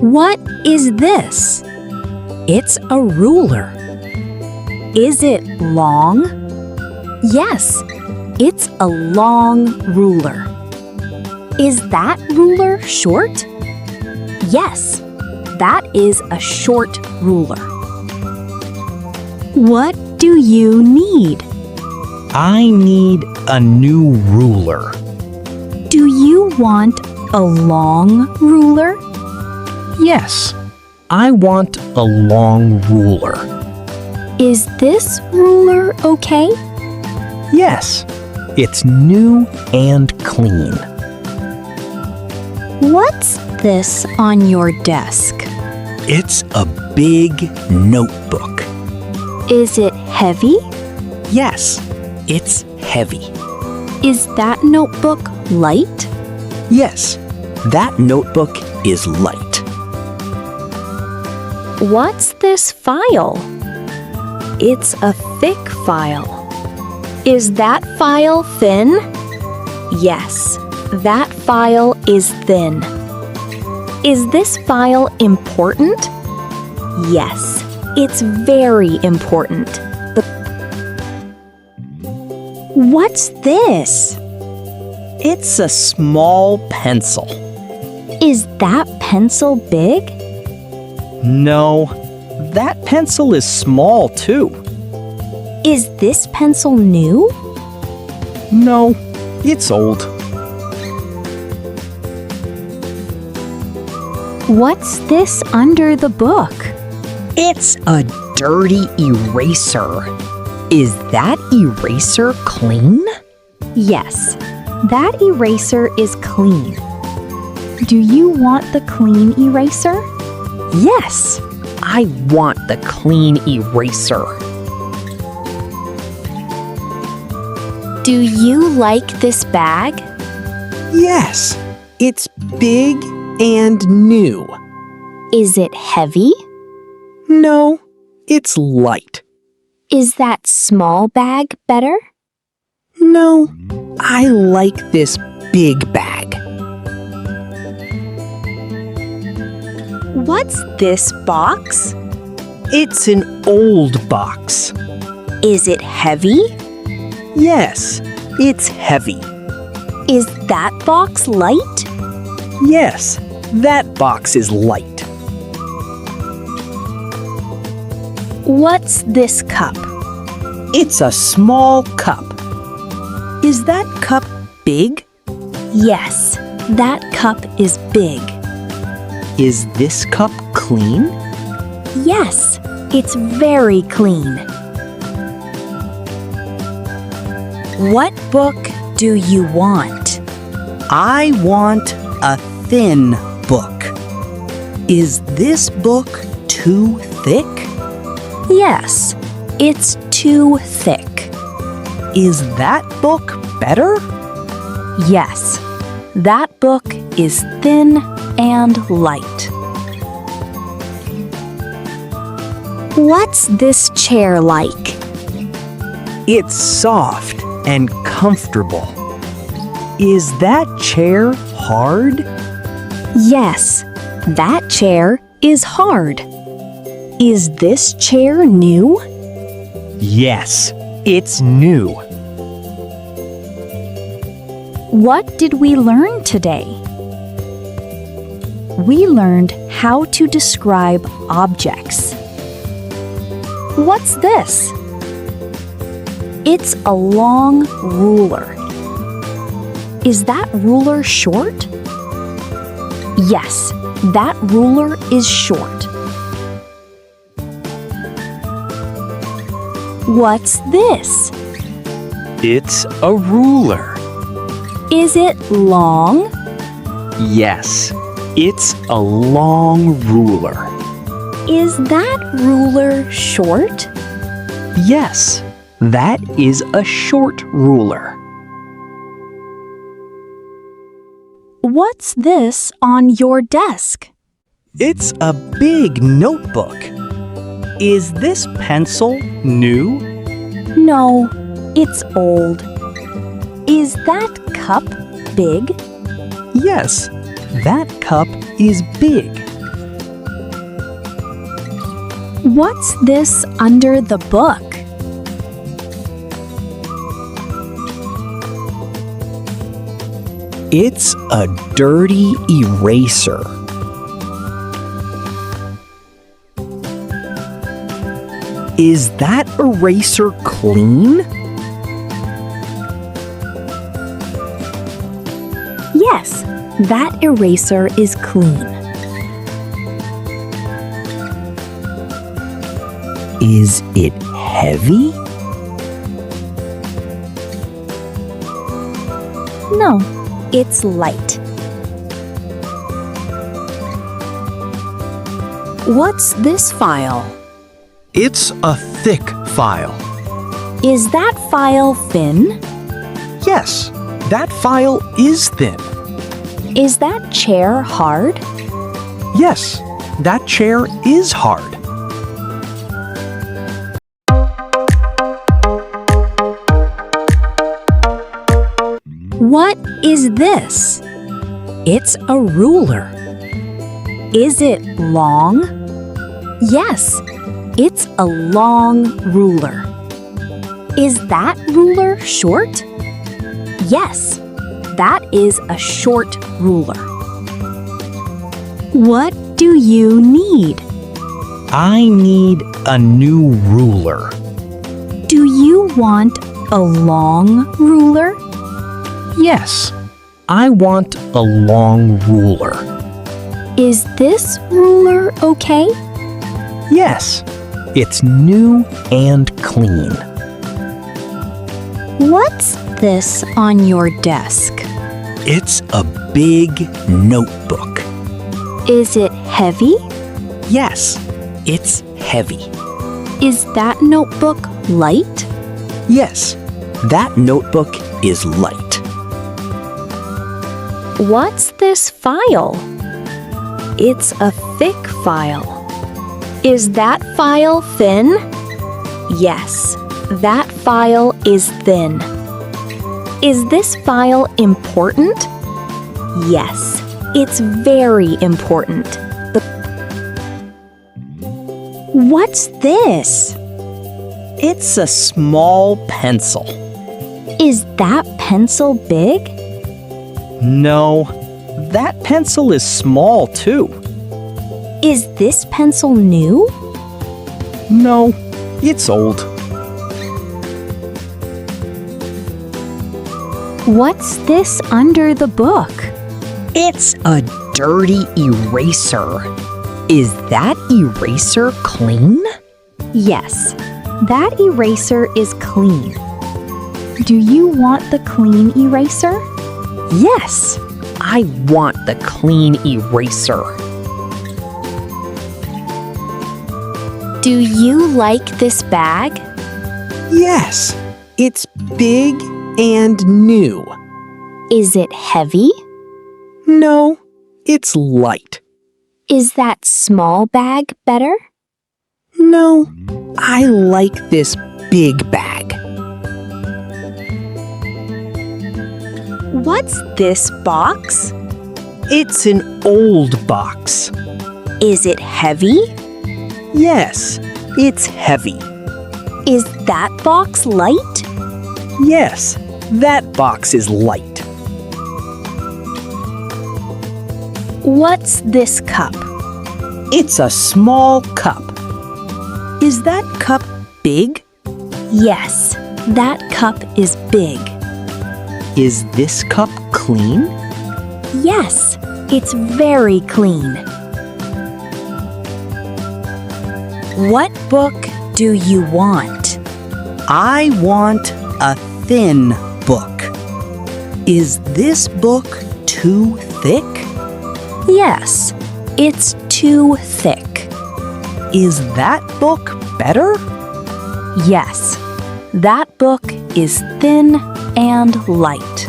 What is this? It's a ruler. Is it long? Yes, it's a long ruler. Is that ruler short? Yes, that is a short ruler. What do you need? I need a new ruler. Do you want a long ruler? Yes, I want a long ruler. Is this ruler okay? Yes, it's new and clean. What's this on your desk? It's a big notebook. Is it heavy? Yes, it's heavy. Is that notebook light? Yes, that notebook is light. What's this file? It's a thick file. Is that file thin? Yes, that file is thin. Is this file important? Yes, it's very important. What's this? It's a small pencil. Is that pencil big? No, that pencil is small too. Is this pencil new? No, it's old. What's this under the book? It's a dirty eraser. Is that eraser clean? Yes, that eraser is clean. Do you want the clean eraser? Yes, I want the clean eraser. Do you like this bag? Yes, it's big and new. Is it heavy? No, it's light. Is that small bag better? No, I like this big bag. What's this box? It's an old box. Is it heavy? Yes, it's heavy. Is that box light? Yes, that box is light. What's this cup? It's a small cup. Is that cup big? Yes, that cup is big. Is this cup clean? Yes, it's very clean. What book do you want? I want a thin book. Is this book too thick? Yes, it's too thick. Is that book better? Yes, that book is thin and light. What's this chair like? It's soft and comfortable. Is that chair hard? Yes, that chair is hard. Is this chair new? Yes, it's new. What did we learn today? We learned how to describe objects. What's this? It's a long ruler. Is that ruler short? Yes, that ruler is short. What's this? It's a ruler. Is it long? Yes, it's a long ruler. Is that ruler short? Yes, that is a short ruler. What's this on your desk? It's a big notebook. Is this pencil new? No, it's old. Is that cup big? Yes, that cup is big. What's this under the book? It's a dirty eraser. Is that eraser clean? Yes, that eraser is clean. Is it heavy? No, it's light. What's this file? It's a thick file. Is that file thin? Yes, that file is thin. Is that chair hard? Yes, that chair is hard. What is this? It's a ruler. Is it long? Yes, it's a long ruler. Is that ruler short? Yes, that is a short ruler. What do you need? I need a new ruler. Do you want a long ruler? Yes, I want a long ruler. Is this ruler okay? Yes, it's new and clean. What's this on your desk? It's a big notebook. Is it heavy? Yes, it's heavy. Is that notebook light? Yes, that notebook is light. What's this file? It's a thick file. Is that file thin? Yes, that file is thin. Is this file important? Yes, it's very important. What's this? It's a small pencil. Is that pencil big? No, that pencil is small too. Is this pencil new? No, it's old. What's this under the book? It's a dirty eraser. Is that eraser clean? Yes, that eraser is clean. Do you want the clean eraser? Yes, I want the clean eraser. Do you like this bag? Yes, it's big and new. Is it heavy? No, it's light. Is that small bag better? No, I like this big bag. What's this box? It's an old box. Is it heavy? Yes, it's heavy. Is that box light? Yes, that box is light. What's this cup? It's a small cup. Is that cup big? Yes, that cup is big. Is this cup clean? Yes, it's very clean. What book do you want? I want a thin book. Is this book too thick? Yes, it's too thick. Is that book better? Yes, that book is thin and light.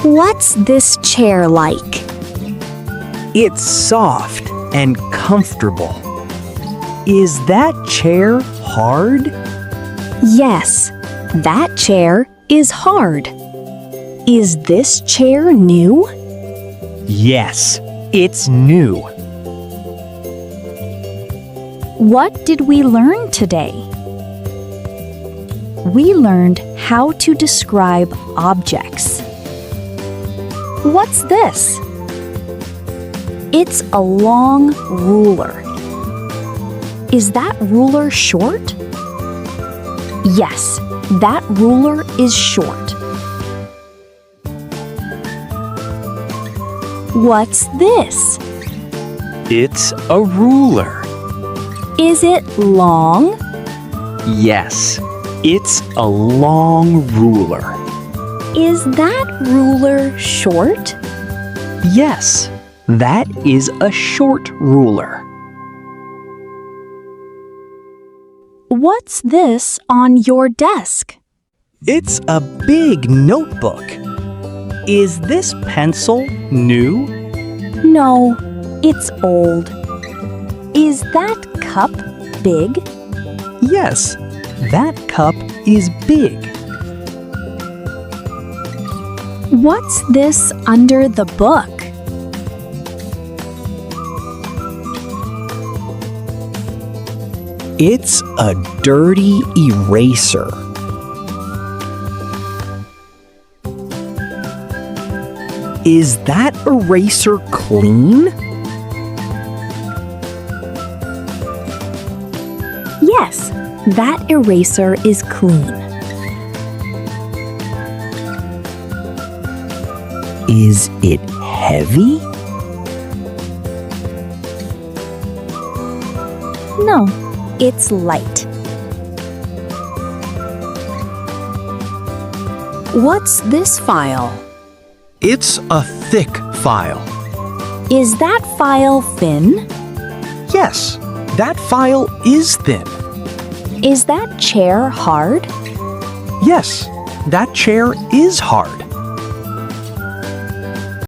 What's this chair like? It's soft and comfortable. Is that chair hard? Yes, that chair is hard. Is this chair new? Yes, it's new. What did we learn today? We learned how to describe objects. What's this? It's a long ruler. Is that ruler short? Yes, that ruler is short. What's this? It's a ruler. Is it long? Yes, it's a long ruler. Is that ruler short? Yes, that is a short ruler. What's this on your desk? It's a big notebook. Is this pencil new? No, it's old. Is that cup big? Yes, that cup is big. What's this under the book? It's a dirty eraser. Is that eraser clean? Yes, that eraser is clean. Is it heavy? No, it's light. What's this file? It's a thick file. Is that file thin? Yes, that file is thin. Is that chair hard? Yes, that chair is hard.